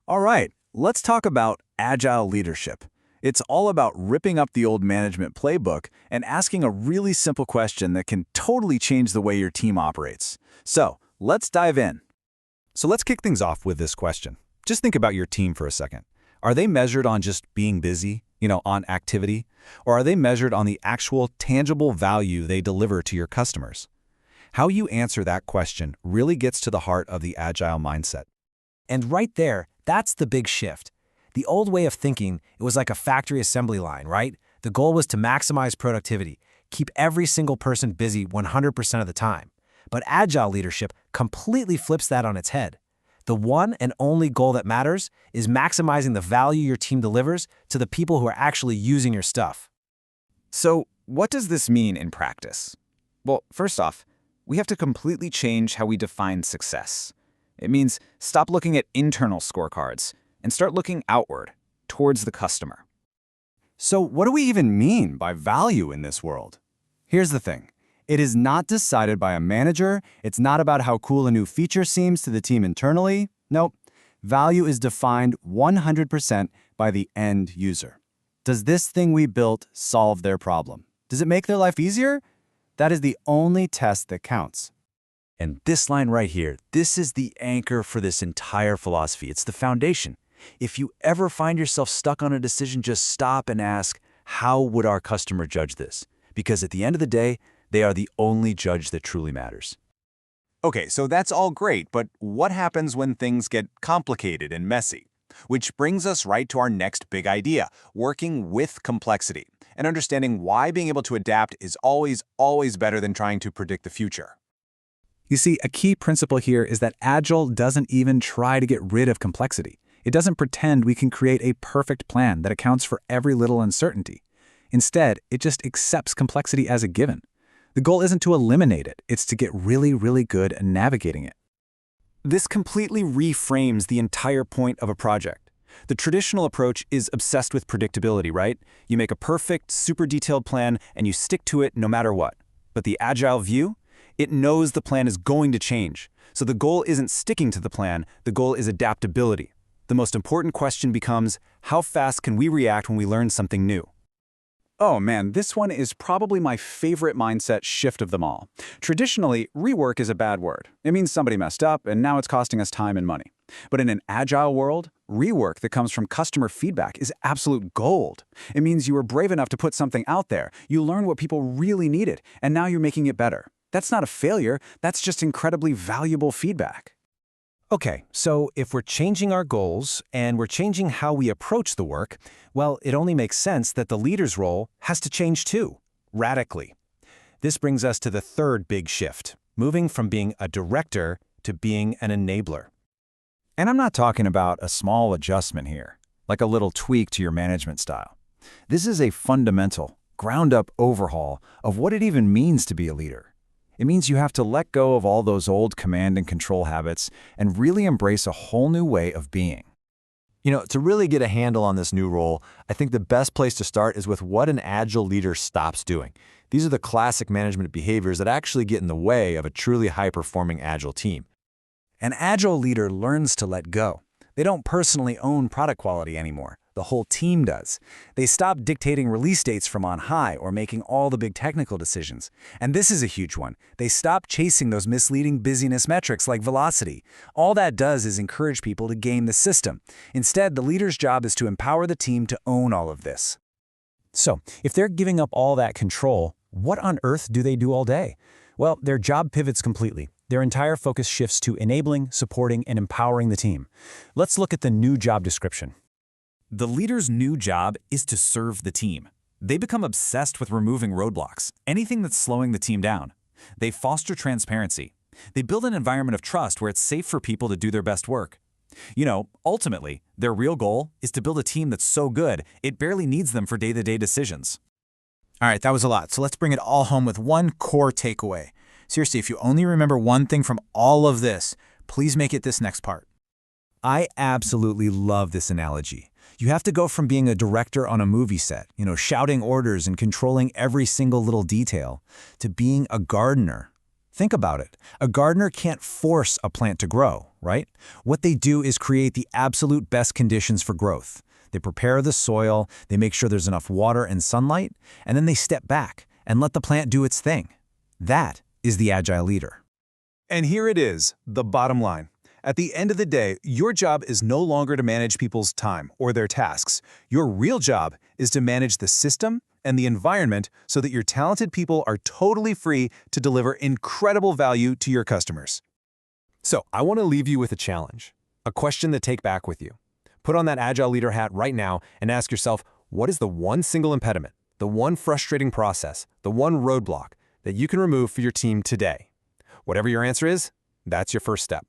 All right, let's talk about agile leadership. It's all about ripping up the old management playbook and asking a really simple question that can totally change the way your team operates. So, let's dive in. So let's kick things off with this question. Just think about your team for a second. Are they measured on just being busy, on activity? Or are they measured on the actual tangible value they deliver to your customers? How you answer that question really gets to the heart of the agile mindset. And right there, that's the big shift. The old way of thinking, it was like a factory assembly line, right? The goal was to maximize productivity, keep every single person busy 100% of the time. But agile leadership completely flips that on its head. The one and only goal that matters is maximizing the value your team delivers to the people who are actually using your stuff. So, what does this mean in practice? Well, first off, we have to completely change how we define success. It means stop looking at internal scorecards and start looking outward, towards the customer. So, what do we even mean by value in this world? Here's the thing. It is not decided by a manager. It's not about how cool a new feature seems to the team internally. Nope. Value is defined 100% by the end user. Does this thing we built solve their problem? Does it make their life easier? That is the only test that counts. And this line right here, this is the anchor for this entire philosophy. It's the foundation. If you ever find yourself stuck on a decision, just stop and ask, how would our customer judge this? Because at the end of the day, they are the only judge that truly matters. Okay, so that's all great, but what happens when things get complicated and messy? Which brings us right to our next big idea, working with complexity, and understanding why being able to adapt is always better than trying to predict the future. You see, a key principle here is that Agile doesn't even try to get rid of complexity. It doesn't pretend we can create a perfect plan that accounts for every little uncertainty. Instead, it just accepts complexity as a given. The goal isn't to eliminate it, it's to get really, really good at navigating it. This completely reframes the entire point of a project. The traditional approach is obsessed with predictability, right? You make a perfect, super detailed plan and you stick to it no matter what. But the Agile view? It knows the plan is going to change. So the goal isn't sticking to the plan, the goal is adaptability. The most important question becomes, how fast can we react when we learn something new? Oh man, this one is probably my favorite mindset shift of them all. Traditionally, rework is a bad word. It means somebody messed up and now it's costing us time and money. But in an agile world, rework that comes from customer feedback is absolute gold. It means you were brave enough to put something out there, you learned what people really needed, and now you're making it better. That's not a failure, that's just incredibly valuable feedback. Okay, so if we're changing our goals and we're changing how we approach the work, well, it only makes sense that the leader's role has to change too, radically. This brings us to the third big shift, moving from being a director to being an enabler. And I'm not talking about a small adjustment here, like a little tweak to your management style. This is a fundamental, ground-up overhaul of what it even means to be a leader. It means you have to let go of all those old command and control habits and really embrace a whole new way of being. To really get a handle on this new role, I think the best place to start is with what an agile leader stops doing. These are the classic management behaviors that actually get in the way of a truly high-performing agile team. An agile leader learns to let go. They don't personally own product quality anymore. The whole team does. They stop dictating release dates from on high or making all the big technical decisions. And this is a huge one. They stop chasing those misleading busyness metrics like velocity. All that does is encourage people to game the system. Instead, the leader's job is to empower the team to own all of this. So, if they're giving up all that control, what on earth do they do all day? Well, their job pivots completely. Their entire focus shifts to enabling, supporting, and empowering the team. Let's look at the new job description. The leader's new job is to serve the team. They become obsessed with removing roadblocks, anything that's slowing the team down. They foster transparency. They build an environment of trust where it's safe for people to do their best work. Ultimately, their real goal is to build a team that's so good, it barely needs them for day-to-day decisions. All right, that was a lot, so let's bring it all home with one core takeaway. Seriously, if you only remember one thing from all of this, please make it this next part. I absolutely love this analogy. You have to go from being a director on a movie set, shouting orders and controlling every single little detail, to being a gardener, Think about it. A gardener can't force a plant to grow, right? What they do is create the absolute best conditions for growth. They prepare the soil, they make sure there's enough water and sunlight, and then they step back and let the plant do its thing. That is the agile leader. And here it is, the bottom line. At the end of the day, your job is no longer to manage people's time or their tasks. Your real job is to manage the system and the environment so that your talented people are totally free to deliver incredible value to your customers. So I want to leave you with a challenge, a question to take back with you. Put on that Agile Leader hat right now and ask yourself, what is the one single impediment, the one frustrating process, the one roadblock that you can remove for your team today? Whatever your answer is, that's your first step.